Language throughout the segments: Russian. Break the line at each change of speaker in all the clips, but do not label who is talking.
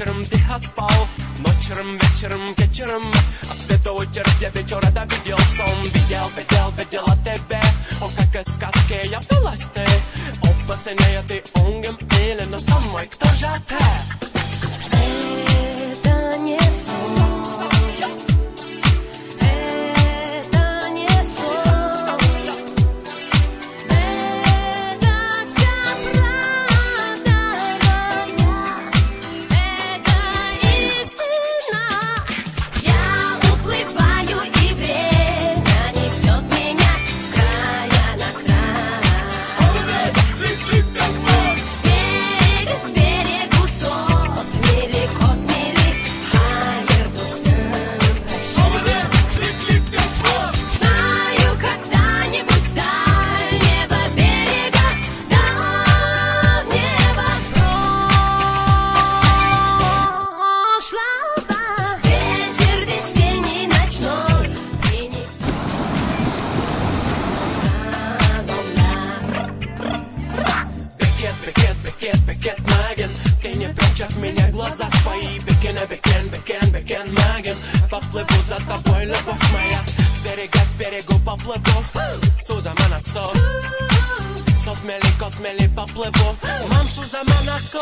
вечером тихо спал. Ночером, вечером, вечером, а света утерпь я вечера видел сон. Видел о тебе, о как из сказки явилась ты. Оба сильнее ты онгем или, но со мной кто же ты?
Это не сон.
Бекет, Маген, ты не прячь от меня глаза свои. Бекен, Маген, поплыву за тобой, любовь моя. С берега к берегу поплыву, Сузама на сол. Сот мели, кот мели, поплыву, мам, Сузама на сол.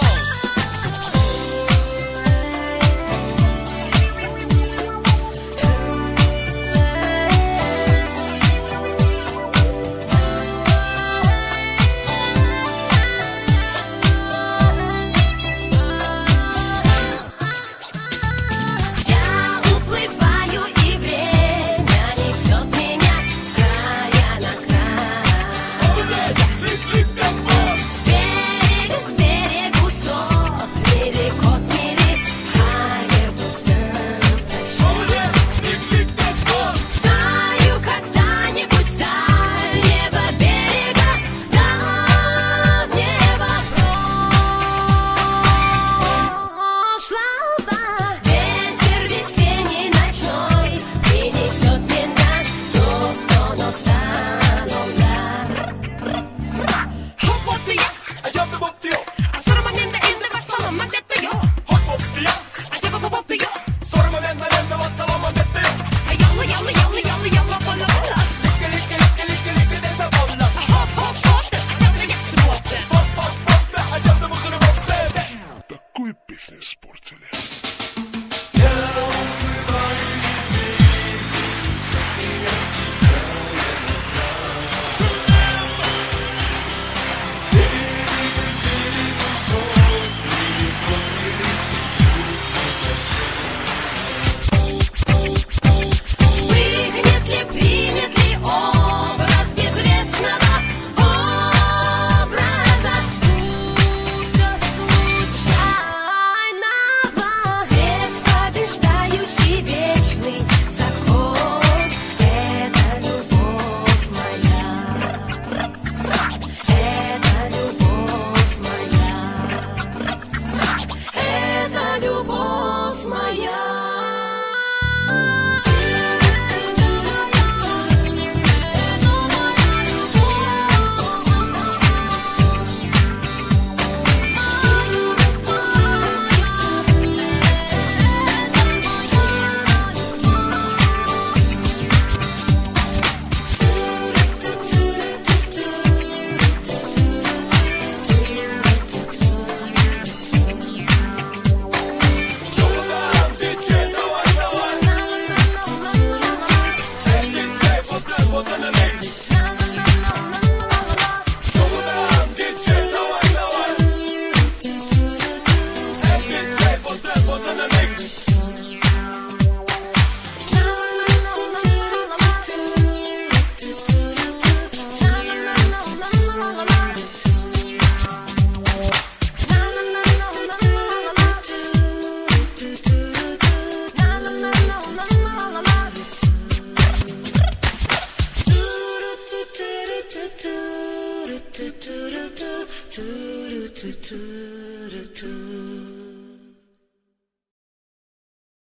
Такую песню испортили. do do do do do do do do.